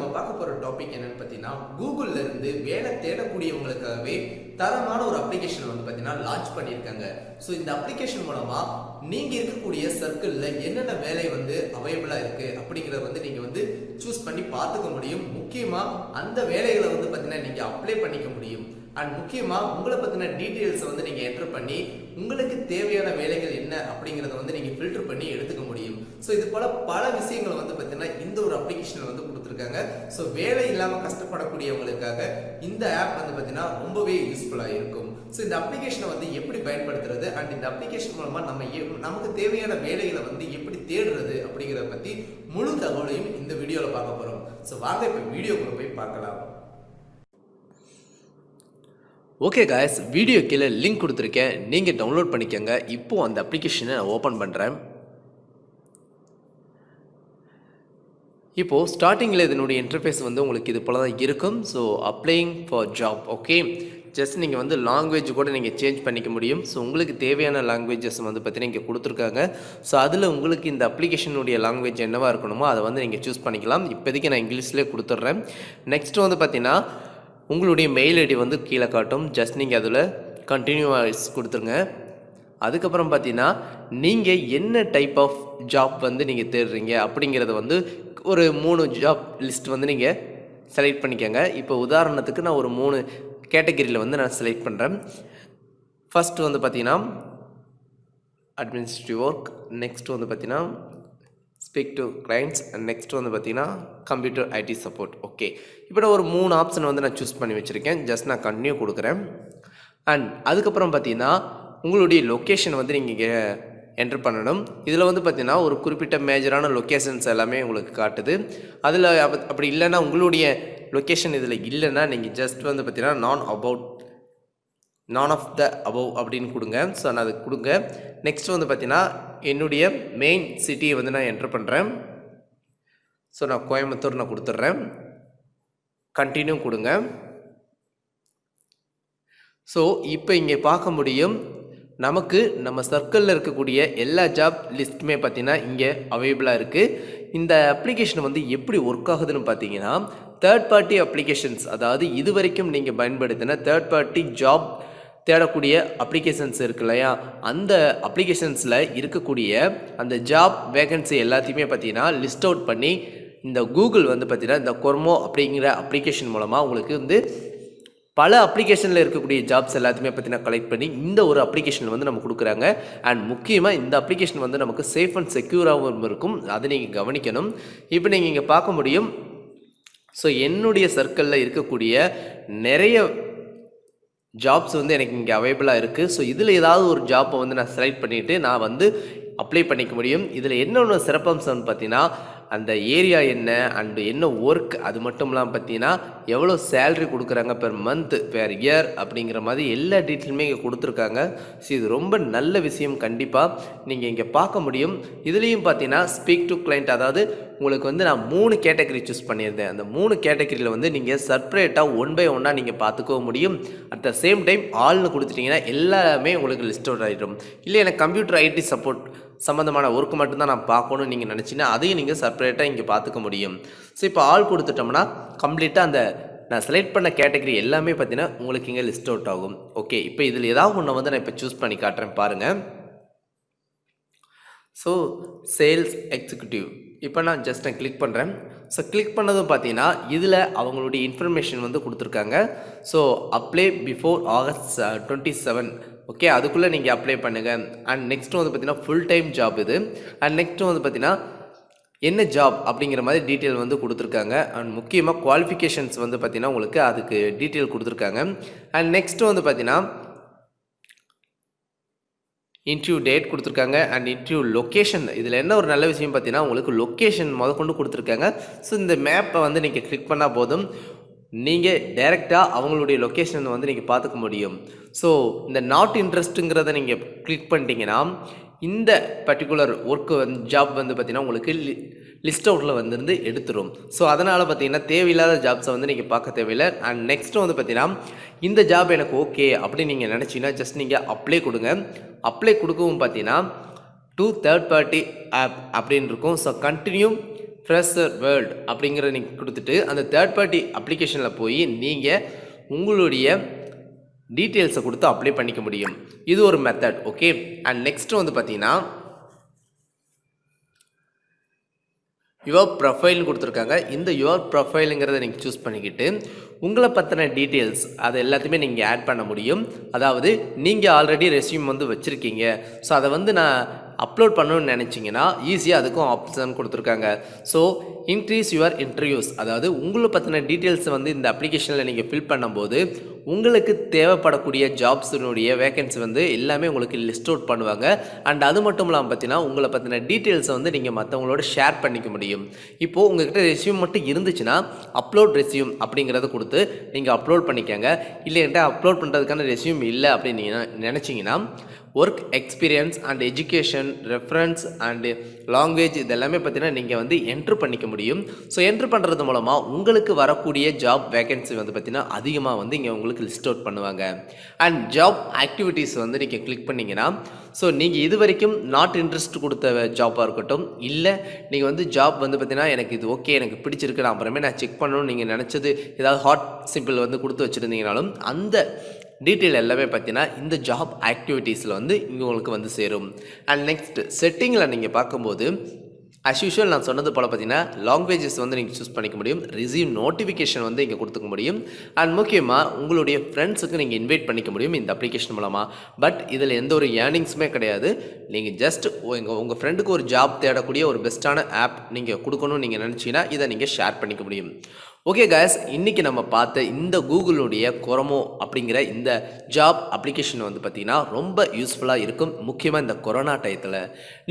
நம்ம பார்க்க போகிற டாபிக் என்னன்னு பார்த்தீங்கன்னா, கூகுளில் இருந்து வேலை தேடக்கூடியவங்களுக்காகவே தரமான ஒரு அப்ளிகேஷன் வந்து பார்த்தீங்கன்னா லான்ச் பண்ணியிருக்காங்க. ஸோ இந்த அப்ளிகேஷன் மூலமாக நீங்கள் இருக்கக்கூடிய சர்க்கிளில் என்னென்ன வேலை வந்து அவைலபிளாக இருக்குது அப்படிங்கிறத வந்து நீங்கள் வந்து சூஸ் பண்ணி பார்த்துக்க முடியும். முக்கியமாக அந்த வேலைகளை வந்து பார்த்தீங்கன்னா நீங்கள் அப்ளை பண்ணிக்க முடியும். அண்ட் முக்கியமாக உங்களை பற்றின டீட்டெயில்ஸை வந்து நீங்கள் என்டர் பண்ணி உங்களுக்கு தேவையான வேலைகள் என்ன அப்படிங்கிறத வந்து நீங்கள் ஃபில்டர் பண்ணி எடுத்துக்க முடியும். ஸோ இது போல் பல விஷயங்களை வந்து பார்த்தீங்கன்னா இந்த ஒரு அப்ளிகேஷனில் வந்து கொடுத்துருக்காங்க. ஸோ வேலை இல்லாமல் கஷ்டப்படக்கூடியவங்களுக்காக இந்த ஆப் வந்து பார்த்தீங்கன்னா ரொம்பவே யூஸ்ஃபுல்லாக இருக்கும். ஸோ இந்த அப்ளிகேஷனை வந்து எப்படி பயன்படுத்துறது அண்ட் இந்த அப்ளிகேஷன் மூலமாக நமக்கு தேவையான வேலைகளை வந்து எப்படி தேடுறது அப்படிங்கிறத பற்றி முழு தகவலையும் இந்த வீடியோவில் பார்க்க போகிறோம். ஸோ வாங்க இப்போ வீடியோக்குள்ள போய் பார்க்கலாம். ஓகே காய்ஸ், வீடியோ கீழே லிங்க் கொடுத்துருக்கேன், நீங்கள் டவுன்லோட் பண்ணிக்கோங்க. இப்போது அந்த அப்ளிகேஷனை நான் ஓப்பன் பண்ணுறேன். இப்போது ஸ்டார்டிங்கில் இதனுடைய இன்டர்ஃபேஸ் வந்து உங்களுக்கு இது போல தான் இருக்கும். So applying for job, okay, just நீங்கள் வந்து லாங்குவேஜ் கூட நீங்கள் சேஞ்ச் பண்ணிக்க முடியும். ஸோ உங்களுக்கு தேவையான லாங்குவேஜஸ் வந்து பார்த்தீங்கன்னா இங்கே கொடுத்துருக்காங்க. ஸோ அதில் உங்களுக்கு இந்த அப்ளிகேஷனுடைய லாங்குவேஜ் என்னவாக இருக்கணுமோ அதை வந்து நீங்கள் சூஸ் பண்ணிக்கலாம். இப்போதைக்கு நான் இங்கிலீஷ்லேயே கொடுத்துட்றேன். நெக்ஸ்ட் வந்து பார்த்தீங்கன்னா உங்களுடைய மெயில் ஐடி வந்து கீழே காட்டும். ஜஸ்ட் நீங்கள் அதில் கண்டினியூஸ் கொடுத்துருங்க. அதுக்கப்புறம் பார்த்தீங்கன்னா நீங்கள் என்ன டைப் ஆஃப் ஜாப் வந்து நீங்கள் தேடுறீங்க அப்படிங்கிறத வந்து ஒரு 3 ஜாப் லிஸ்ட் வந்து நீங்கள் செலக்ட் பண்ணிக்கோங்க. இப்போ உதாரணத்துக்கு நான் ஒரு 3 கேட்டகரியில் வந்து நான் செலக்ட் பண்ணுறேன். ஃபஸ்ட்டு வந்து பார்த்தீங்கன்னா அட்மினிஸ்ட்ரேட்டிவ் ஒர்க், நெக்ஸ்ட் வந்து பார்த்தீங்கன்னா speak to clients, and next வந்து பார்த்தீங்கன்னா கம்ப்யூட்டர் ஐடி சப்போர்ட். ஓகே, இப்போ நான் ஒரு 3 ஆப்ஷன் வந்து நான் சூஸ் பண்ணி வச்சுருக்கேன். ஜஸ்ட் நான் கண்டினியூ கொடுக்குறேன். அண்ட் அதுக்கப்புறம் பார்த்தீங்கன்னா உங்களுடைய லொக்கேஷன் வந்து நீங்கள் என்டர் பண்ணணும். இதில் வந்து பார்த்தீங்கன்னா ஒரு குறிப்பிட்ட மேஜரான லொக்கேஷன்ஸ் எல்லாமே உங்களுக்கு காட்டுது. அதில் அப்படி இல்லைன்னா உங்களுடைய லொக்கேஷன் இதில் இல்லைன்னா நீங்கள் ஜஸ்ட் வந்து பார்த்தீங்கன்னா நான் ஆஃப் த அபவ் அப்படின்னு கொடுங்க. ஸோ நான் அதுக்கு கொடுங்க. நெக்ஸ்ட் வந்து பார்த்தீங்கன்னா என்னுடைய மெயின் சிட்டியை வந்து நான் என்டர் பண்ணுறேன். ஸோ நான் கோயம்புத்தூர் நான் கொடுத்துட்றேன். கண்டினியூ கொடுங்க. ஸோ இப்போ இங்கே பார்க்க முடியும் நமக்கு நம்ம சர்க்கிளில் இருக்கக்கூடிய எல்லா ஜாப் லிஸ்ட்டுமே பார்த்தீங்கன்னா இங்கே அவைலபிளாக இருக்குது. இந்த அப்ளிகேஷன் வந்து எப்படி ஒர்க் ஆகுதுன்னு பார்த்தீங்கன்னா தேர்ட் பார்ட்டி அப்ளிகேஷன்ஸ், அதாவது இது வரைக்கும் நீங்கள் பயன்படுத்தின தேர்ட் பார்ட்டி ஜாப் தேடக்கூடிய அப்ளிகேஷன்ஸ் இருக்கு இல்லையா, அந்த அப்ளிகேஷன்ஸில் இருக்கக்கூடிய அந்த ஜாப் வேகன்சி எல்லாத்தையுமே பார்த்தீங்கன்னா லிஸ்ட் அவுட் பண்ணி இந்த கூகுள் வந்து பார்த்தீங்கன்னா இந்த கொர்மோ அப்படிங்கிற அப்ளிகேஷன் மூலமாக உங்களுக்கு வந்து பல அப்ளிகேஷனில் இருக்கக்கூடிய ஜாப்ஸ் எல்லாத்தையுமே பார்த்தீங்கன்னா கலெக்ட் பண்ணி இந்த ஒரு அப்ளிகேஷன் வந்து நம்ம கொடுக்குறாங்க. அண்ட் முக்கியமாக இந்த அப்ளிகேஷன் வந்து நமக்கு சேஃப் அண்ட் செக்யூராகவும் இருக்கும். அதை நீங்கள் கவனிக்கணும். இப்போ நீங்கள் இங்கே பார்க்க முடியும். ஸோ என்னுடைய சர்க்கிளில் இருக்கக்கூடிய நிறைய ஜாப்ஸ் வந்து எனக்கு இங்கே அவைலபிளாக இருக்குது. ஸோ இதில் ஏதாவது ஒரு ஜாப்பை வந்து நான் செலக்ட் பண்ணிவிட்டு நான் வந்து அப்ளை பண்ணிக்க முடியும். இதில் என்னென்ன சிறப்பம்சம்னு பார்த்தீங்கன்னா அந்த ஏரியா என்ன அண்டு என்ன ஒர்க், அது மட்டும் இல்லாமல் பார்த்தீங்கன்னா எவ்வளோ சேல்ரி கொடுக்குறாங்க பெர் மந்த் பெர் இயர் அப்படிங்கிற மாதிரி எல்லா டீட்டெயிலுமே இங்கே கொடுத்துருக்காங்க. ஸோ இது ரொம்ப நல்ல விஷயம். கண்டிப்பாக நீங்கள் இங்கே பார்க்க முடியும். இதுலேயும் பார்த்தீங்கன்னா ஸ்பீக் டு கிளைண்ட், அதாவது உங்களுக்கு வந்து நான் 3 கேட்டகரி சூஸ் பண்ணியிருந்தேன். அந்த 3 கேட்டகரியில் வந்து நீங்கள் செப்பரேட்டாக 1 by 1 நீங்கள் பார்த்துக்கவும் முடியும். அட் த சேம் டைம் ஆல்னு கொடுத்துட்டிங்கன்னா எல்லாமே உங்களுக்கு லிஸ்ட் அவுட் ஆகிடும். இல்லை எனக்கு கம்ப்யூட்டர் ஐடி சப்போர்ட் சம்மந்தமான ஒர்க்கு மட்டும்தான் நான் பார்க்கணும்னு நீங்கள் நினச்சிங்கன்னா அதையும் நீங்கள் செப்பரேட்டாக இங்கே பார்த்துக்க முடியும். ஸோ இப்போ ஆல் கொடுத்துட்டோம்னா கம்ப்ளீட்டாக அந்த நான் செலக்ட் பண்ண கேட்டகரி எல்லாமே பார்த்தீங்கன்னா உங்களுக்கு இங்கே லிஸ்ட் அவுட் ஆகும். ஓகே, இப்போ இதில் ஏதாவது ஒன்று வந்து நான் இப்போ சூஸ் பண்ணி காட்டுறேன் பாருங்கள். ஸோ சேல்ஸ் எக்ஸிக்யூட்டிவ், இப்போ நான் ஜஸ்ட் நான் கிளிக் பண்ணுறேன். ஸோ கிளிக் பண்ணதும் பார்த்தீங்கன்னா இதில் அவங்களுடைய இன்ஃபர்மேஷன் வந்து கொடுத்துருக்காங்க. So apply before August 27, okay, அதுக்குள்ளே நீங்கள் அப்ளை பண்ணுங்கள். அண்ட் நெக்ஸ்ட்டு வந்து பார்த்தீங்கன்னா ஃபுல் டைம் ஜாப் இது. அண்ட் நெக்ஸ்ட்டு வந்து பார்த்தீங்கன்னா என்ன ஜாப் அப்படிங்கிற மாதிரி டீட்டெயில் வந்து கொடுத்துருக்காங்க. அண்ட் முக்கியமாக குவாலிஃபிகேஷன்ஸ் வந்து பார்த்தீங்கன்னா உங்களுக்கு அதுக்கு டீட்டெயில் கொடுத்துருக்காங்க. அண்ட் நெக்ஸ்ட்டு வந்து பார்த்தீங்கன்னா இன்டர்வியூ டேட் கொடுத்துருக்காங்க. அண்ட் இன்டர்வியூ லொக்கேஷன், இதில் என்ன ஒரு நல்ல விஷயம் பார்த்தீங்கன்னா உங்களுக்கு லொக்கேஷன் முதற்கொண்டு கொடுத்துருக்காங்க. ஸோ இந்த மேப்பை வந்து நீங்கள் கிளிக் பண்ணால் போதும், நீங்கள் டைரெக்டாக அவங்களுடைய லொக்கேஷன் வந்து நீங்கள் பார்த்துக்க முடியும். ஸோ இந்த நாட் இன்ட்ரெஸ்ட்டுங்கிறத நீங்கள் கிளிக் பண்ணிட்டீங்கன்னா இந்த பர்டிகுலர் ஒர்க்கு வந்து ஜாப் வந்து பார்த்திங்கன்னா உங்களுக்கு லிஸ்ட் அவுட்டில் வந்துருந்து எடுத்துரும். ஸோ அதனால் பார்த்தீங்கன்னா தேவையில்லாத ஜாப்ஸை வந்து நீங்கள் பார்க்க தேவையில்லை. அண்ட் நெக்ஸ்ட்டு வந்து பார்த்தீங்கன்னா இந்த ஜாப் எனக்கு ஓகே அப்படின்னு நீங்கள் நினச்சிங்கன்னா ஜஸ்ட் நீங்கள் அப்ளை கொடுங்க. அப்ளை கொடுக்கவும் பார்த்தீங்கன்னா டு தேர்ட் பார்ட்டி ஆப் அப்படின்னு இருக்கும். ஸோ கண்டினியூ ஃப்ரெஷர் வேர்ல்ட் அப்படிங்கிற நீங்கள் கொடுத்துட்டு அந்த தேர்ட் பார்ட்டி அப்ளிகேஷனில் போய் நீங்கள் உங்களுடைய டீட்டெயில்ஸை கொடுத்து அப்ளை பண்ணிக்க முடியும். இது ஒரு மெத்தட். ஓகே. அண்ட் நெக்ஸ்ட் வந்து பார்த்தீங்கன்னா யுவர் ப்ரொஃபைல்னு கொடுத்துருக்காங்க. இந்த யுவர் ப்ரொஃபைலுங்கிறத நீங்கள் சூஸ் பண்ணிக்கிட்டு உங்களை பற்றின டீட்டெயில்ஸ் அதை எல்லாத்தையுமே நீங்கள் ஆட் பண்ண முடியும். அதாவது நீங்கள் ஆல்ரெடி ரெஸ்யூம் வந்து வச்சுருக்கீங்க, ஸோ அதை வந்து நான் அப்லோட் பண்ணணும்னு நினச்சிங்கன்னா ஈஸியாக அதுக்கும் ஆப்ஷன் கொடுத்துருக்காங்க. ஸோ இன்க்ரீஸ் யுவர் இன்டர்வியூஸ், அதாவது உங்களை பற்றின டீட்டெயில்ஸை வந்து இந்த அப்ளிகேஷனில் நீங்கள் ஃபில் பண்ணும்போது உங்களுக்கு தேவைப்படக்கூடிய ஜாப்ஸினுடைய வேகன்சி வந்து எல்லாமே உங்களுக்கு லிஸ்ட் அவுட் பண்ணுவாங்க. அண்ட் அது மட்டும் இல்லாமல் பார்த்தீங்கன்னா உங்களை பற்றின டீட்டெயில்ஸை வந்து நீங்கள் மற்றவங்களோட ஷேர் பண்ணிக்க முடியும். இப்போது உங்கள்கிட்ட ரெஸ்யூம் மட்டும் இருந்துச்சுன்னா அப்லோட் ரெஸ்யூம் அப்படிங்கிறத கொடுத்து நீங்கள் அப்லோட் பண்ணிக்கோங்க. இல்லைன்ட்டு அப்லோட் பண்ணுறதுக்கான ரெஸ்யூம் இல்லை அப்படின்னு நீங்கள் நினச்சிங்கன்னா work experience and education reference and language இதெல்லாமே பார்த்தீங்கன்னா நீங்கள் வந்து என்ட்ரு பண்ணிக்க முடியும். ஸோ என்ட்ரு பண்ணுறது மூலமாக உங்களுக்கு வரக்கூடிய ஜாப் வேகன்சி வந்து பார்த்திங்கன்னா அதிகமாக வந்து இங்கே உங்களுக்கு லிஸ்ட் அவுட் பண்ணுவாங்க. அண்ட் ஜாப் ஆக்டிவிட்டீஸ் வந்து நீங்கள் கிளிக் பண்ணிங்கன்னா ஸோ நீங்கள் இது வரைக்கும் நாட் இன்ட்ரெஸ்ட் கொடுத்த ஜாப்பாக இருக்கட்டும், இல்லை நீங்கள் வந்து ஜாப் வந்து பார்த்திங்கன்னா எனக்கு இது ஓகே எனக்கு பிடிச்சிருக்கு நான் அப்புறமே நான் செக் பண்ணணும்னு நீங்கள் நினச்சது ஏதாவது ஹாட் சிம்பிள் வந்து கொடுத்து வச்சுருந்தீங்கனாலும் அந்த டீட்டெயில் எல்லாமே பார்த்தீங்கன்னா இந்த ஜாப் ஆக்டிவிட்டீஸில் வந்து இங்கே உங்களுக்கு வந்து சேரும். அண்ட் நெக்ஸ்ட் செட்டிங்கில் நீங்கள் பார்க்கும்போது அஸ் யூஷுவல் நான் சொன்னது போல் பார்த்தீங்கன்னா லாங்குவேஜஸ் வந்து நீங்கள் சூஸ் பண்ணிக்க முடியும். ரிசீவ் நோட்டிஃபிகேஷன் வந்து இங்கே கொடுத்துக்க முடியும். அண்ட் முக்கியமாக உங்களுடைய ஃப்ரெண்ட்ஸுக்கு நீங்கள் இன்வைட் பண்ணிக்க முடியும் இந்த அப்ளிகேஷன் மூலமாக. பட் இதில் எந்த ஒரு ஏர்னிங்ஸுமே கிடையாது. நீங்கள் ஜஸ்ட் உங்கள் ஃப்ரெண்டுக்கு ஒரு ஜாப் தேடக்கூடிய ஒரு பெஸ்ட்டான ஆப் நீங்கள் கொடுக்கணும்னு நீங்கள் நினச்சிங்கன்னா இதை நீங்கள் ஷேர் பண்ணிக்க முடியும். ஓகே காய்ஸ், இன்றைக்கி நம்ம பார்த்த இந்த கூகுளுடைய கொரமோ அப்படிங்கிற இந்த ஜாப் அப்ளிகேஷன் வந்து பார்த்திங்கன்னா ரொம்ப யூஸ்ஃபுல்லாக இருக்கும். முக்கியமாக இந்த கொரோனா டயத்தில்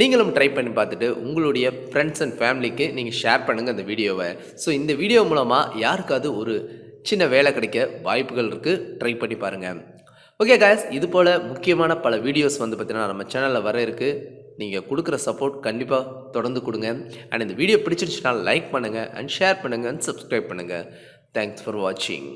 நீங்களும் ட்ரை பண்ணி பார்த்துட்டு உங்களுடைய ஃப்ரெண்ட்ஸ் அண்ட் ஃபேமிலிக்கு நீங்கள் ஷேர் பண்ணுங்கள் இந்த வீடியோவை. ஸோ இந்த வீடியோ மூலமாக யாருக்காவது ஒரு சின்ன வேலை கிடைக்க வாய்ப்புகள் இருக்குது, ட்ரை பண்ணி பாருங்கள். ஓகே காய்ஸ், இது போல் முக்கியமான பல வீடியோஸ் வந்து பார்த்திங்கன்னா நம்ம சேனலில் வர இருக்குது. நீங்கள் கொடுக்குற சப்போர்ட் கண்டிப்பாக தொடர்ந்து கொடுங்க. அண்ட் இந்த வீடியோ பிடிச்சிருச்சுன்னா லைக் பண்ணுங்கள் அண்ட் ஷேர் பண்ணுங்கள் அண்ட் சப்ஸ்கிரைப் பண்ணுங்கள். தேங்க்ஸ் ஃபார் வாட்சிங்.